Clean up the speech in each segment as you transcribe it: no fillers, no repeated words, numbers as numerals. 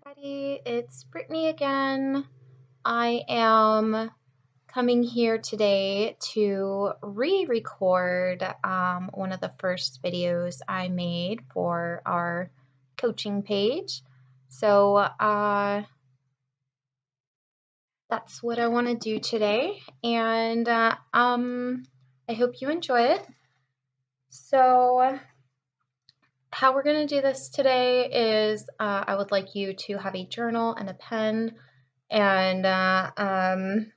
Everybody, it's Brittany again. I am coming here today to re-record one of the first videos I made for our coaching page. So that's what I want to do today, and I hope you enjoy it. So how we're going to do this today is I would like you to have a journal and a pen, and I'm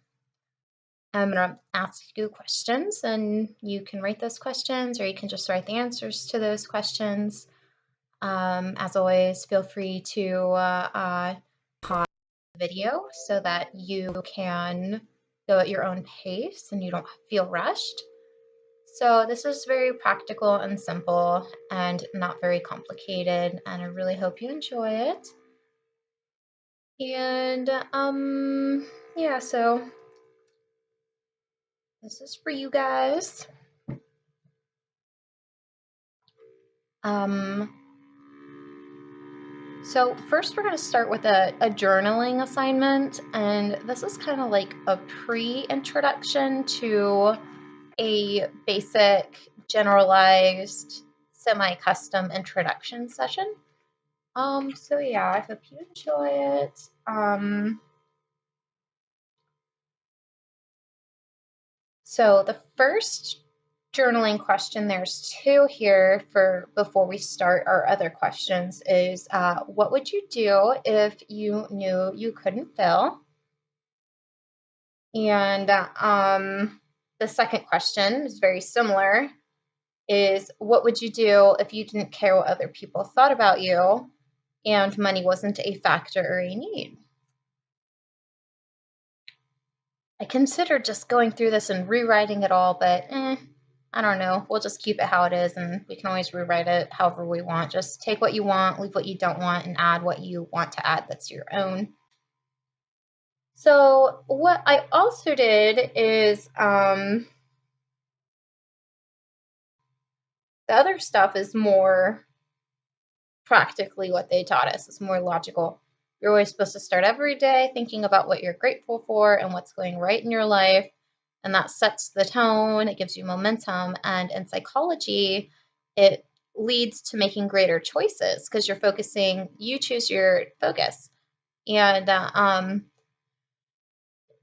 going to ask you questions, and you can write those questions or you can just write the answers to those questions. As always, feel free to pause the video so that you can go at your own pace and you don't feel rushed. So this is very practical and simple and not very complicated, and I really hope you enjoy it. And yeah, so this is for you guys. So first we're going to start with a journaling assignment, and this is kind of like a pre-introduction to a basic, generalized, semi-custom introduction session. So yeah, I hope you enjoy it. So the first journaling question, there's two here for before we start our other questions, is what would you do if you knew you couldn't fail? And the second question is very similar, is what would you do if you didn't care what other people thought about you and money wasn't a factor or a need? I considered just going through this and rewriting it all, but I don't know. We'll just keep it how it is, and we can always rewrite it however we want. Just take what you want, leave what you don't want, and add what you want to add that's your own. So what I also did is the other stuff is more practically what they taught us. It's more logical. You're always supposed to start every day thinking about what you're grateful for and what's going right in your life. And that sets the tone, it gives you momentum. And in psychology, it leads to making greater choices because you're focusing, you choose your focus.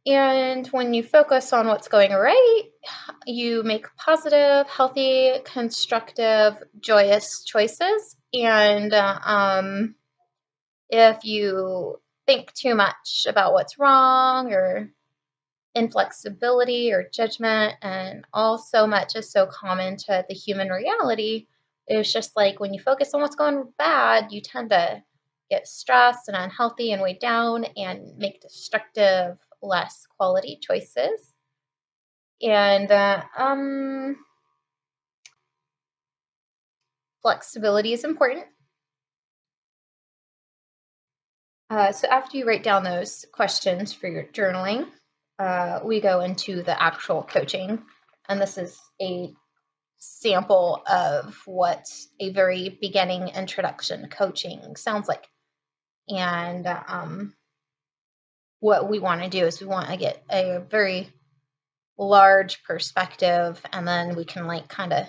And when you focus on what's going right, you make positive, healthy, constructive, joyous choices. And if you think too much about what's wrong or inflexibility or judgment, and all so much is so common to the human reality, it's just like when you focus on what's going bad, you tend to get stressed and unhealthy and weighed down and make destructive, less quality choices. And flexibility is important. So after you write down those questions for your journaling, we go into the actual coaching. And this is a sample of what a very beginning introduction coaching sounds like. And what we want to do is we want to get a very large perspective, and then we can like kind of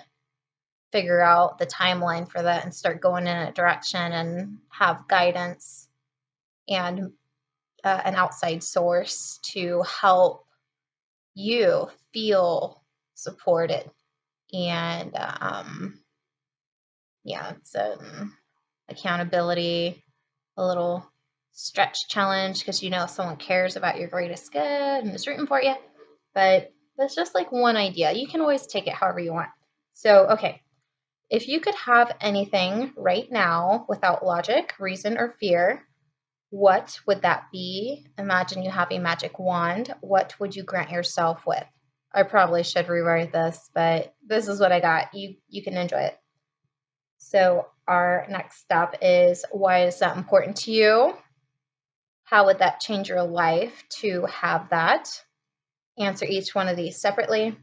figure out the timeline for that and start going in a direction and have guidance and an outside source to help you feel supported. And yeah, it's accountability, a little stretch challenge because you know if someone cares about your greatest good and is rooting for you. But that's just like one idea. You can always take it however you want. So, okay, if you could have anything right now without logic, reason, or fear, what would that be? Imagine you have a magic wand. What would you grant yourself with? I probably should rewrite this, but this is what I got. You can enjoy it. So our next step is, why is that important to you? How would that change your life to have that? Answer each one of these separately.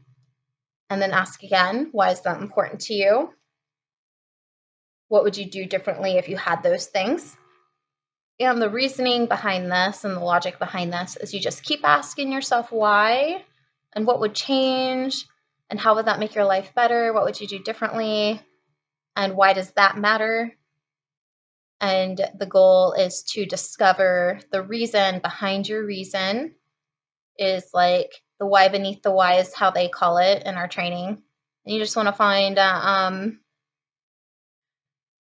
And then ask again, why is that important to you? What would you do differently if you had those things? And the reasoning behind this and the logic behind this is you just keep asking yourself why and what would change and how would that make your life better? What would you do differently? And why does that matter? And the goal is to discover the reason behind your reason, is like the why beneath the why is how they call it in our training. And you just want to find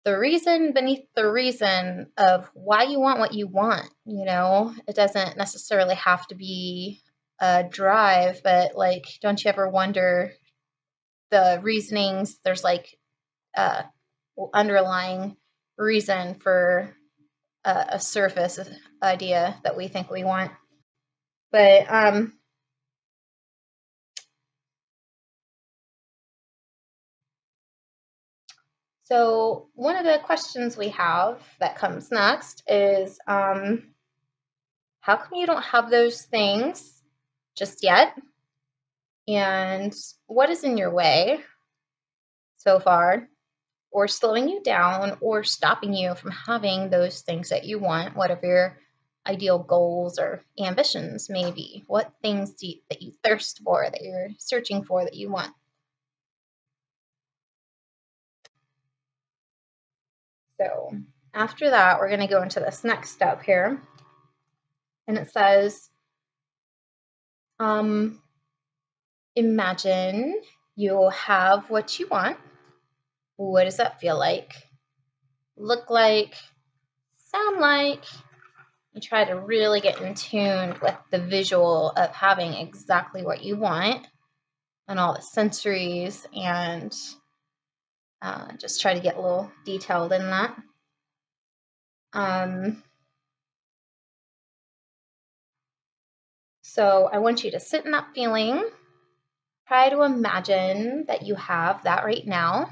the reason beneath the reason of why you want what you want. You know, it doesn't necessarily have to be a drive, but like, don't you ever wonder the reasonings? There's like a underlying reason for a surface idea that we think we want. But so one of the questions we have that comes next is, how come you don't have those things just yet? And what is in your way so far, or slowing you down, or stopping you from having those things that you want, whatever your ideal goals or ambitions may be? What things that you thirst for, that you're searching for, that you want? So after that, we're going to go into this next step here. And it says, imagine you have what you want. What does that feel like? Look like? Sound like? You try to really get in tune with the visual of having exactly what you want and all the sensories, and just try to get a little detailed in that. So I want you to sit in that feeling. Try to imagine that you have that right now.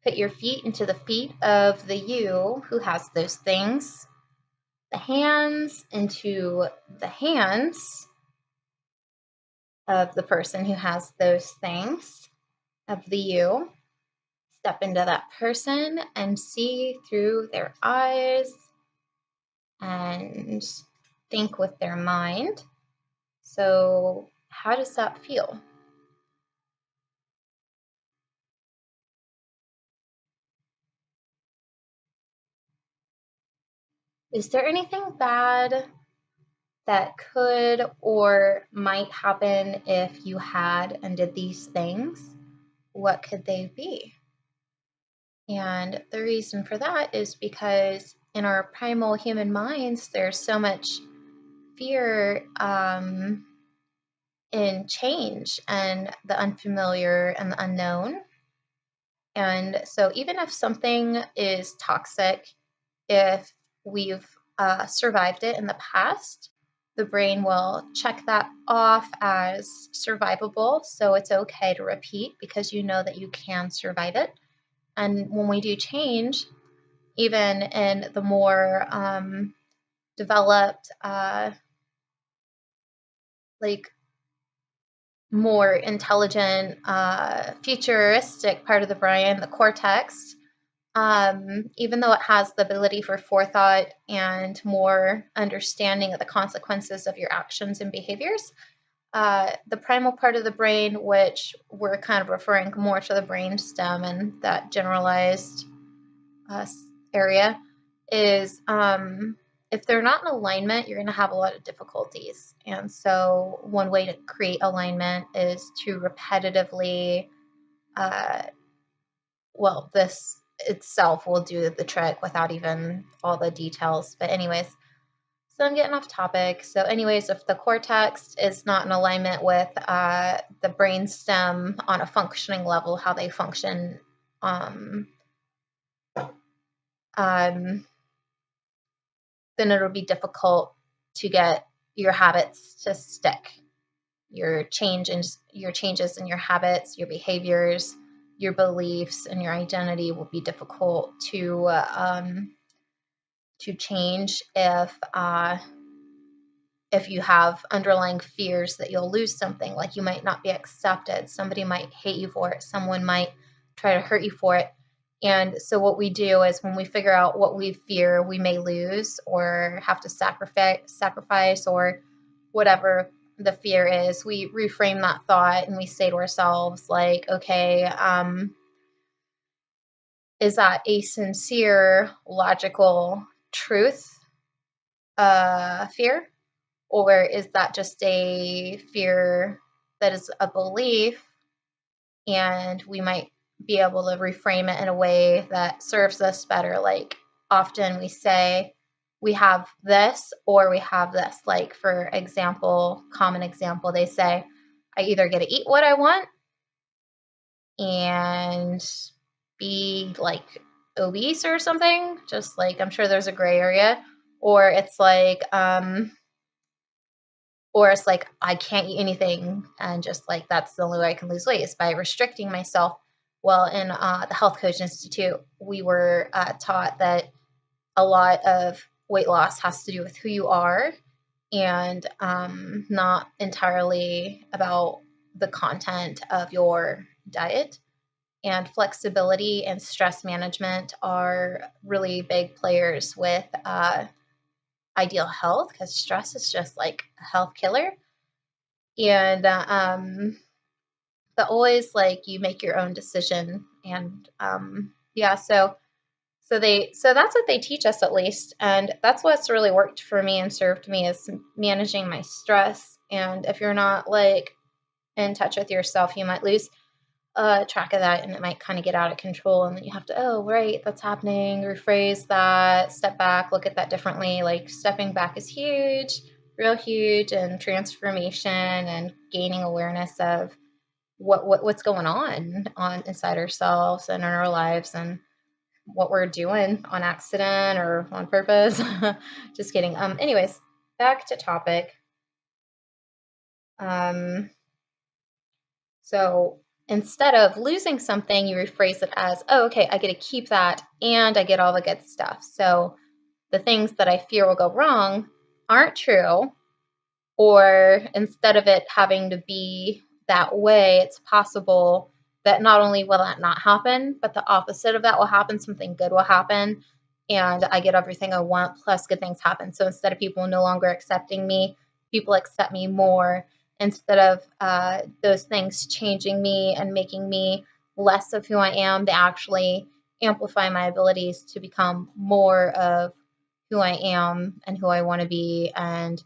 Put your feet into the feet of the you who has those things. The hands into the hands of the person who has those things, of the you. Step into that person and see through their eyes and think with their mind. So, how does that feel? Is there anything bad that could or might happen if you had and did these things? What could they be? And the reason for that is because in our primal human minds, there's so much fear in change and the unfamiliar and the unknown. And so, even if something is toxic, if we've survived it in the past, the brain will check that off as survivable. So, it's okay to repeat because you know that you can survive it. And when we do change, even in the more developed, like more intelligent, futuristic part of the brain, the cortex, even though it has the ability for forethought and more understanding of the consequences of your actions and behaviors, the primal part of the brain, which we're kind of referring more to the brain stem and that generalized area, is if they're not in alignment, you're going to have a lot of difficulties. And so one way to create alignment is to repetitively, this itself will do the trick without even all the details. But anyways, so I'm getting off topic. So anyways, if the cortex is not in alignment with the brain stem on a functioning level, how they function, then it'll be difficult to get your habits to stick. Your changes in your habits, your behaviors, your beliefs, and your identity will be difficult to change if you have underlying fears that you'll lose something, like you might not be accepted, somebody might hate you for it, someone might try to hurt you for it. And so what we do is when we figure out what we fear we may lose or have to sacrifice or whatever the fear is, we reframe that thought and we say to ourselves, like, okay, is that a sincere, logical truth, fear? Or is that just a fear that is a belief, and we might be able to reframe it in a way that serves us better? Like, often we say we have this or we have this. Like, for example, common example, they say, I either get to eat what I want and be like obese or something, just like, I'm sure there's a gray area, or it's like, I can't eat anything and just like that's the only way I can lose weight is by restricting myself. Well, in the Health Coach Institute, we were taught that a lot of weight loss has to do with who you are and not entirely about the content of your diet. And flexibility and stress management are really big players with ideal health, because stress is just like a health killer. And but always like you make your own decision. And yeah, so that's what they teach us, at least, and that's what's really worked for me and served me, is managing my stress. And if you're not like in touch with yourself, you might lose track of that, and it might kind of get out of control, and then you have to, oh right, that's happening, rephrase that, step back, look at that differently. Like, stepping back is huge, real huge, and transformation and gaining awareness of what's going on inside ourselves and in our lives, and what we're doing on accident or on purpose. Just kidding. Anyways, back to topic. So instead of losing something, you rephrase it as, oh, okay, I get to keep that and I get all the good stuff. So the things that I fear will go wrong aren't true. Or instead of it having to be that way, it's possible that not only will that not happen, but the opposite of that will happen. Something good will happen, and I get everything I want, plus good things happen. So instead of people no longer accepting me, people accept me more. Instead of those things changing me and making me less of who I am, they actually amplify my abilities to become more of who I am and who I want to be. And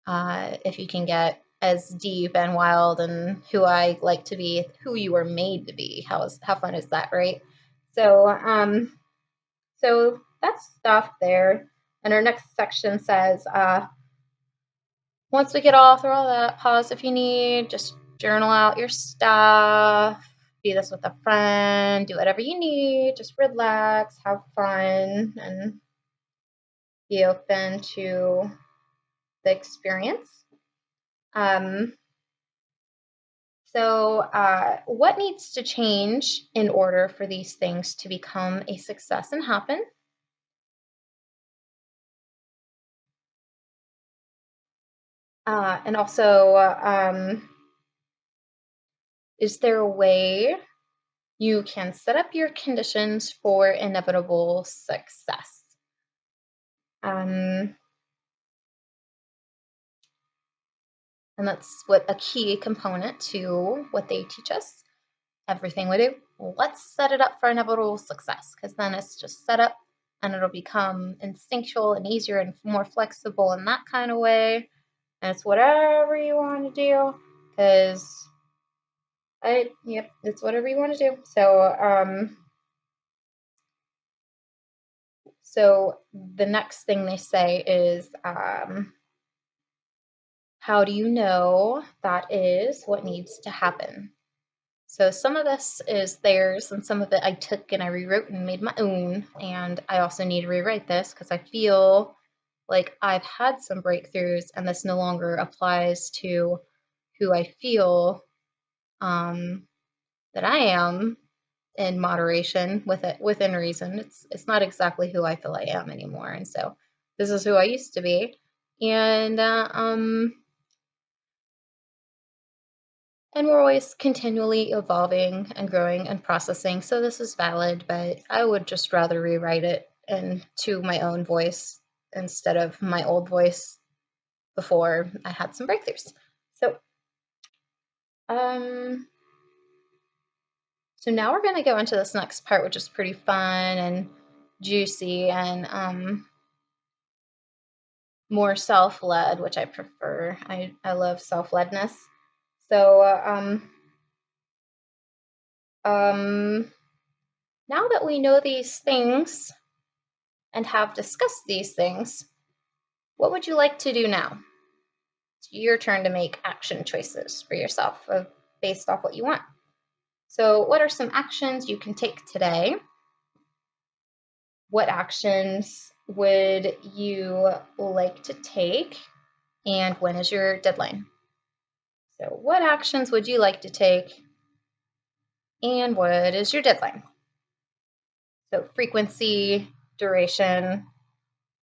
if you can get as deep and wild and who I like to be, who you were made to be. How fun is that, right? So so that's stuff there. And our next section says, once we get all through all that, pause if you need, just journal out your stuff, do this with a friend, do whatever you need, just relax, have fun, and be open to the experience. So what needs to change in order for these things to become a success and happen? And also, is there a way you can set up your conditions for inevitable success? And that's what a key component to what they teach us. Everything we do, let's set it up for inevitable success, because then it's just set up and it'll become instinctual and easier and more flexible in that kind of way. And it's whatever you want to do, because it's whatever you want to do. So the next thing they say is, how do you know that is what needs to happen? So some of this is theirs, and some of it I took and I rewrote and made my own. And I also need to rewrite this because I feel like I've had some breakthroughs, and this no longer applies to who I feel that I am, in moderation, with it within reason. It's not exactly who I feel I am anymore, and so this is who I used to be. And And we're always continually evolving and growing and processing, so this is valid, but I would just rather rewrite it into my own voice instead of my old voice before I had some breakthroughs. So, um, so now we're going to go into this next part, which is pretty fun and juicy and more self-led, which I prefer. I love self-ledness. So, now that we know these things and have discussed these things, what would you like to do now? It's your turn to make action choices for yourself based off what you want. So, what are some actions you can take today? What actions would you like to take? And when is your deadline? So, what actions would you like to take? And what is your deadline? So, frequency, duration,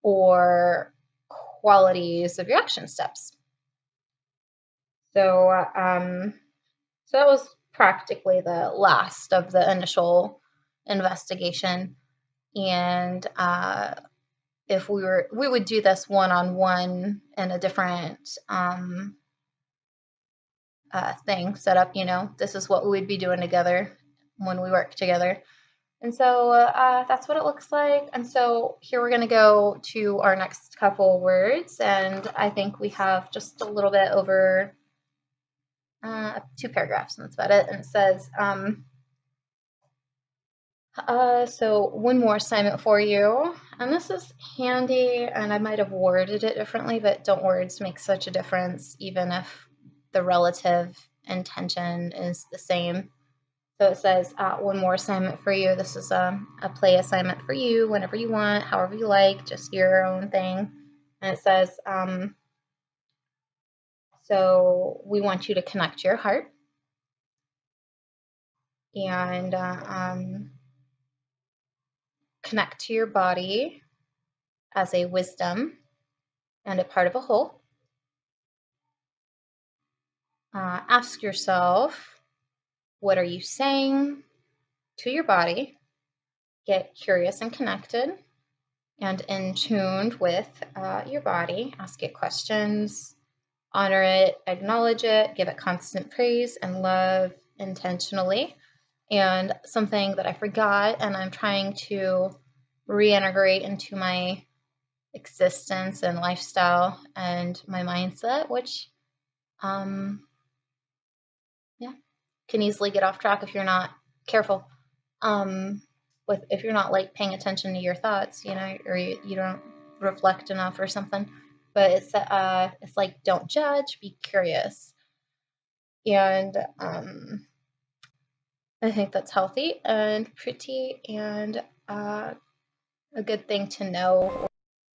or qualities of your action steps. So, so that was practically the last of the initial investigation. And if we would do this one-on-one in a different thing set up, this is what we'd be doing together when we work together. And so that's what it looks like. And so here we're going to go to our next couple words. And I think we have just a little bit over 2 paragraphs, and that's about it. And it says, so one more assignment for you. And this is handy, and I might have worded it differently, but don't words make such a difference, even if the relative intention is the same. So it says, one more assignment for you. This is a play assignment for you whenever you want, however you like, just your own thing. And it says, so we want you to connect your heart and connect to your body as a wisdom and a part of a whole. Ask yourself, what are you saying to your body? Get curious and connected and in tuned with your body. Ask it questions, honor it, acknowledge it, give it constant praise and love intentionally. And something that I forgot and I'm trying to reintegrate into my existence and lifestyle and my mindset, which can easily get off track if you're not careful. If you're not like paying attention to your thoughts, or you don't reflect enough or something. But it's like, don't judge, be curious. And I think that's healthy and pretty and a good thing to know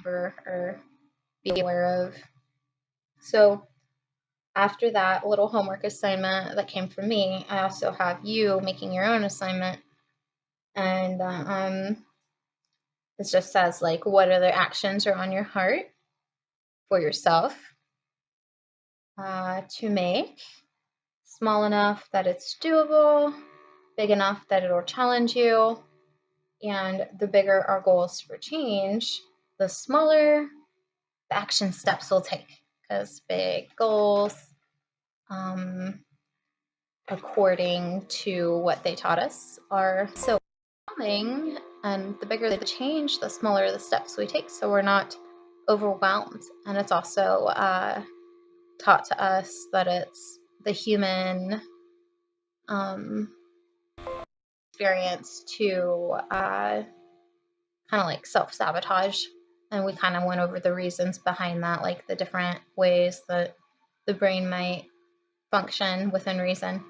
or be aware of. So after that little homework assignment that came from me, I also have you making your own assignment. And it just says, like, what other actions are on your heart for yourself to make, small enough that it's doable, big enough that it'll challenge you. And the bigger our goals for change, the smaller the action steps we'll take, because big goals, according to what they taught us, are so overwhelming, and the bigger the change, the smaller the steps we take, so we're not overwhelmed. And it's also taught to us that it's the human experience to kind of like self-sabotage. And we kind of went over the reasons behind that, like the different ways that the brain might function within reason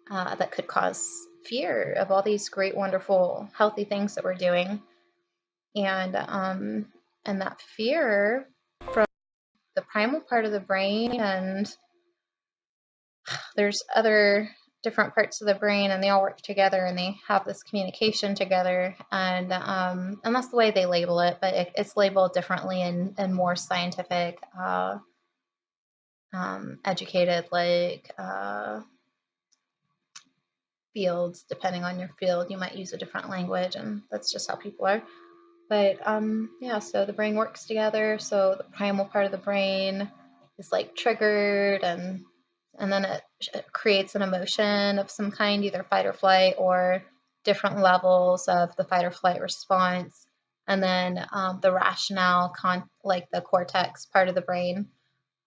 that could cause fear of all these great, wonderful, healthy things that we're doing. And that fear from the primal part of the brain, and there's other different parts of the brain, and they all work together and they have this communication together. And that's the way they label it, but it's labeled differently and more scientific, educated, like fields. Depending on your field, you might use a different language, and that's just how people are. But yeah, so the brain works together. So the primal part of the brain is like triggered, and then it creates an emotion of some kind, either fight or flight, or different levels of the fight or flight response. And then the rationale, like the cortex part of the brain,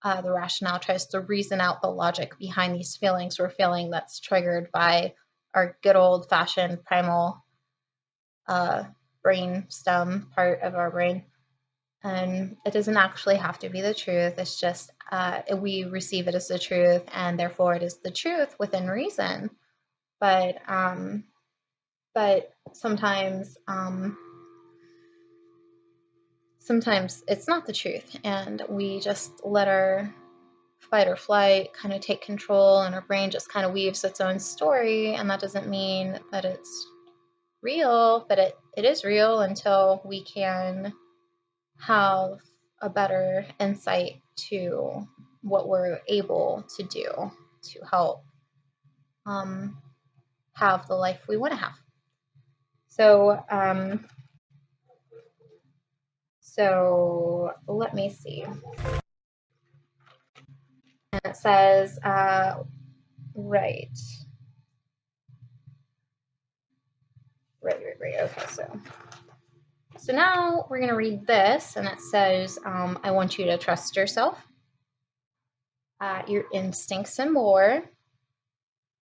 the rationale tries to reason out the logic behind these feelings we're feeling that's triggered by our good old-fashioned primal brain stem part of our brain. And it doesn't actually have to be the truth. It's just we receive it as the truth, and therefore it is the truth within reason. But sometimes sometimes it's not the truth, and we just let our fight or flight kind of take control, and our brain just kind of weaves its own story. And that doesn't mean that it's real, but it is real until we can have a better insight to what we're able to do to help have the life we want to have. So let me see. And it says, right. Okay, so now we're going to read this, and it says, I want you to trust yourself, your instincts, and more.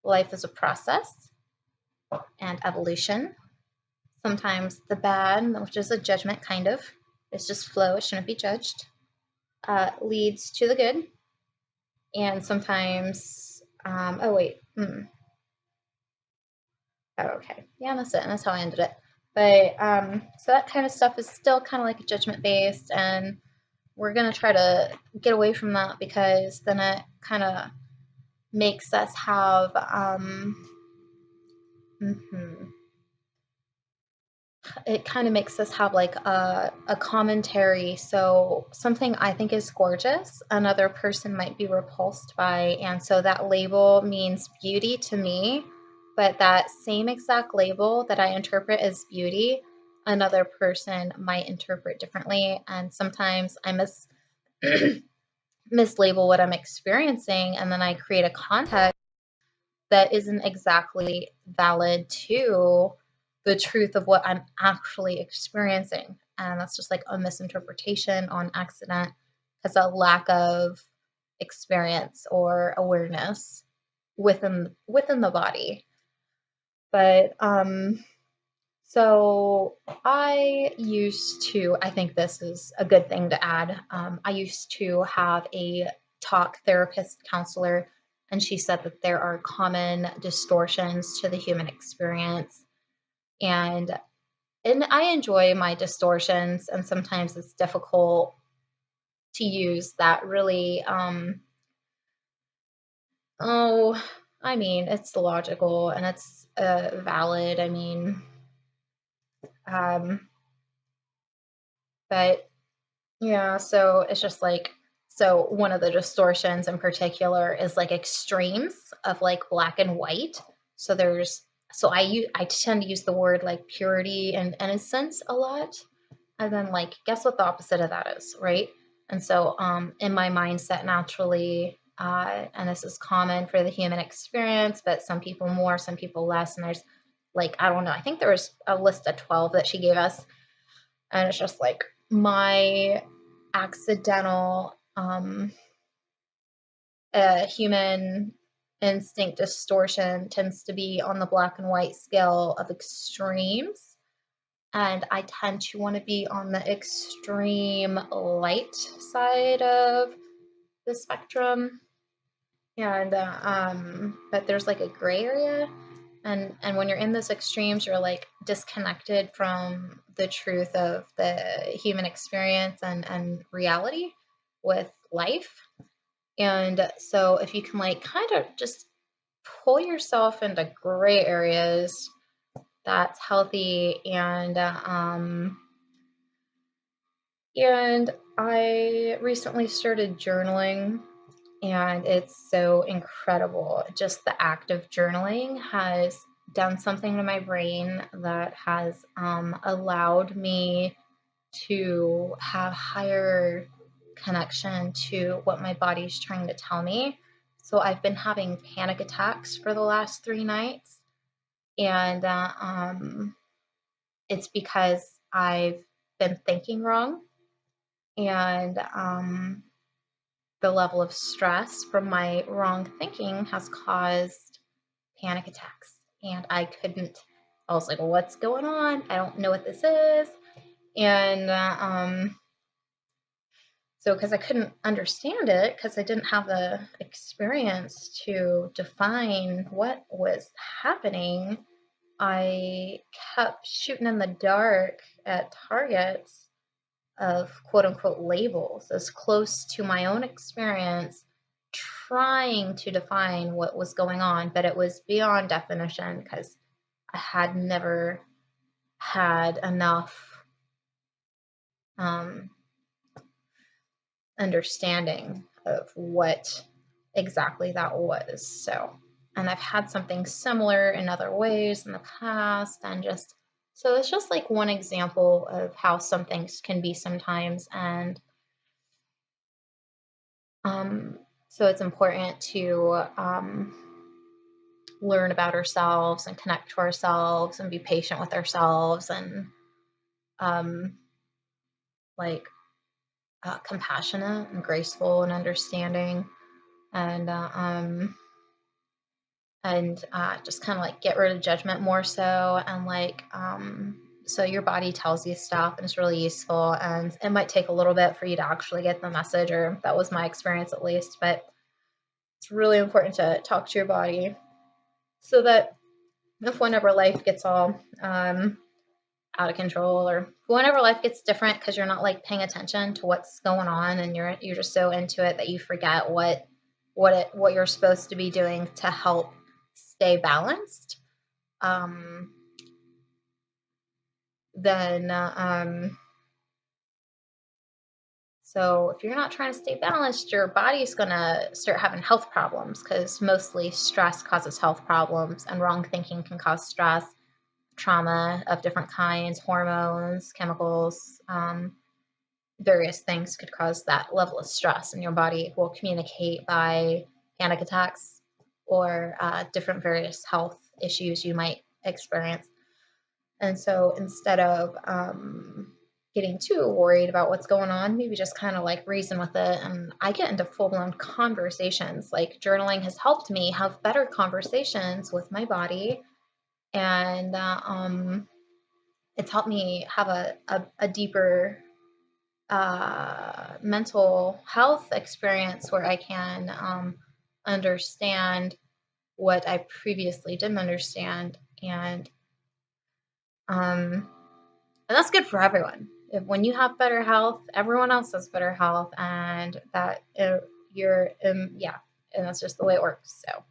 Life is a process and evolution. Sometimes the bad, which is a judgment kind of, it's just flow, it shouldn't be judged, leads to the good. And sometimes, okay, yeah, that's it, and that's how I ended it. But so that kind of stuff is still kind of like judgment based, and we're gonna try to get away from that, because then it kind of makes us have it kind of makes us have like a commentary. So something I think is gorgeous, another person might be repulsed by, and so that label means beauty to me, but that same exact label that I interpret as beauty, another person might interpret differently. And sometimes I mislabel what I'm experiencing, and then I create a context that isn't exactly valid to the truth of what I'm actually experiencing. And that's just like a misinterpretation on accident, because a lack of experience or awareness within the body. But so I think this is a good thing to add. I used to have a talk therapist counselor, and she said that there are common distortions to the human experience. And I enjoy my distortions, and sometimes it's difficult to use that really, it's logical and it's valid. But yeah, so it's just like, so one of the distortions in particular is like extremes of like black and white. So I tend to use the word like purity and innocence a lot. And then like, guess what the opposite of that is, right? And so in my mindset naturally, and this is common for the human experience, but some people more, some people less. And there's like, I don't know, I think there was a list of 12 that she gave us. And it's just like my accidental human instinct distortion tends to be on the black and white scale of extremes. And I tend to want to be on the extreme light side of the spectrum. And but there's like a gray area. And when you're in those extremes, you're like disconnected from the truth of the human experience and reality with life. And so if you can like kind of just pull yourself into gray areas, that's healthy. And I recently started journaling, and it's so incredible. Just the act of journaling has done something to my brain that has allowed me to have higher connection to what my body's trying to tell me. So I've been having panic attacks for the last 3 nights, and it's because I've been thinking wrong, and the level of stress from my wrong thinking has caused panic attacks. And I was like, well, what's going on? I don't know what this is. And so, because I couldn't understand it, because I didn't have the experience to define what was happening, I kept shooting in the dark at targets of quote unquote labels as close to my own experience, trying to define what was going on, but it was beyond definition because I had never had enough understanding of what exactly that was. So, and I've had something similar in other ways in the past, and so it's just like one example of how some things can be sometimes. And so it's important to learn about ourselves and connect to ourselves and be patient with ourselves, and like compassionate and graceful and understanding, and just kind of like get rid of judgment more so, and like so your body tells you stuff and it's really useful, and it might take a little bit for you to actually get the message, or that was my experience at least, but it's really important to talk to your body so that if whenever life gets all out of control, or whenever life gets different because you're not like paying attention to what's going on, and you're just so into it that you forget what you're supposed to be doing to help stay balanced, then so if you're not trying to stay balanced, your body's gonna start having health problems, because mostly stress causes health problems, and wrong thinking can cause stress, trauma of different kinds, hormones, chemicals, various things could cause that level of stress, and your body will communicate by panic attacks or different various health issues you might experience. And so instead of getting too worried about what's going on, maybe just kind of like reason with it. And I get into full-blown conversations. Like, journaling has helped me have better conversations with my body, and it's helped me have a deeper mental health experience where I can understand what I previously didn't understand, and that's good for everyone. When you have better health, everyone else has better health, and that yeah, and that's just the way it works. So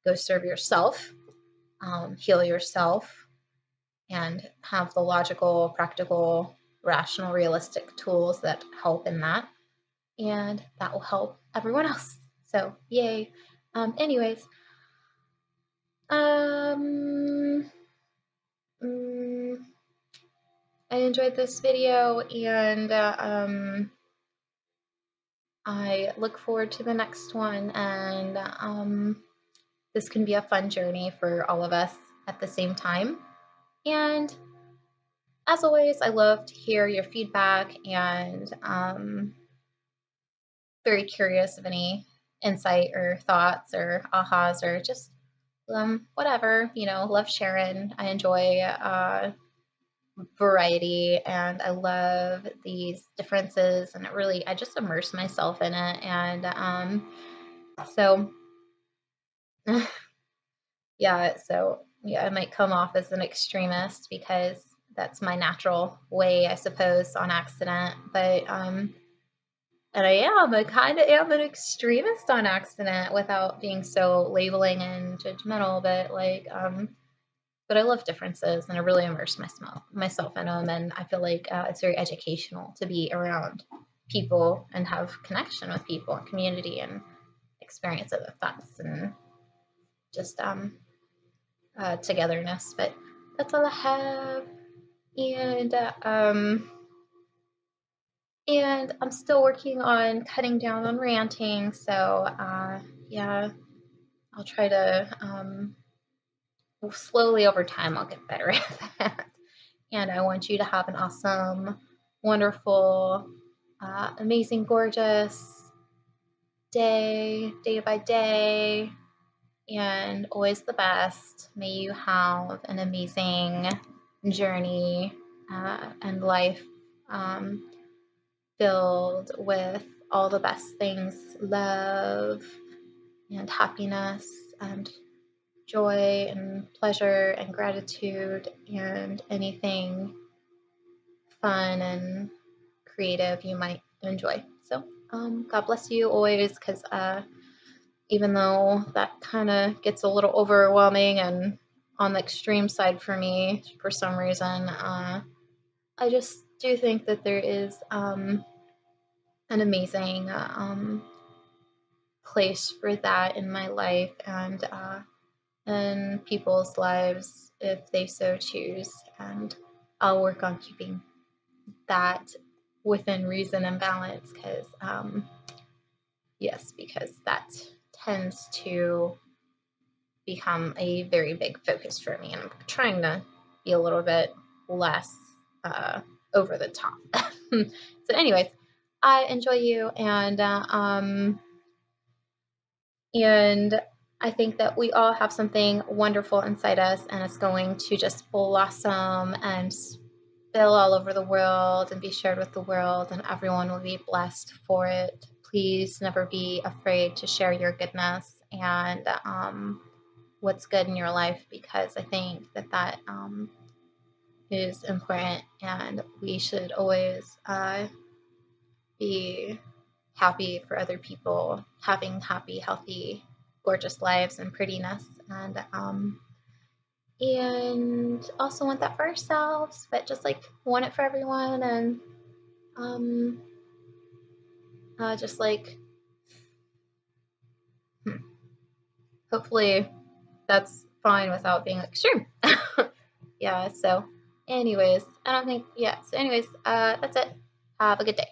go serve yourself, heal yourself, and have the logical, practical, rational, realistic tools that help in that, and that will help everyone else. So yay. Anyways, I enjoyed this video, and I look forward to the next one, and this can be a fun journey for all of us at the same time. And as always, I love to hear your feedback, and very curious of any insight or thoughts or ahas, or just whatever, love sharing. I enjoy variety, and I love these differences, and I just immerse myself in it. And so yeah, I might come off as an extremist because that's my natural way, I suppose, on accident, but and I kind of am an extremist on accident without being so labeling and judgmental, but I love differences, and I really immerse myself in them, and I feel like it's very educational to be around people and have connection with people and community and experience other thoughts, and just togetherness. But that's all I have, and and I'm still working on cutting down on ranting. So yeah, I'll try to slowly over time I'll get better at that. And I want you to have an awesome, wonderful, amazing, gorgeous day by day, and always the best. May you have an amazing journey and life filled with all the best things, love and happiness and joy and pleasure and gratitude and anything fun and creative you might enjoy. So God bless you always, because even though that kind of gets a little overwhelming and on the extreme side for me for some reason, I just do think that there is an amazing place for that in my life and in people's lives if they so choose. And I'll work on keeping that within reason and balance, because yes, because that tends to become a very big focus for me, and I'm trying to be a little bit less over the top. So anyways, I enjoy you, and I think that we all have something wonderful inside us, and it's going to just blossom and spill all over the world and be shared with the world, and everyone will be blessed for it. Please never be afraid to share your goodness and what's good in your life, because I think that that is important, and we should always be happy for other people having happy, healthy, gorgeous lives and prettiness, and also want that for ourselves, but just like want it for everyone, and just like hopefully that's fine without being extreme. Yeah, so anyways, I don't think, yeah, so anyways, that's it. Have a good day.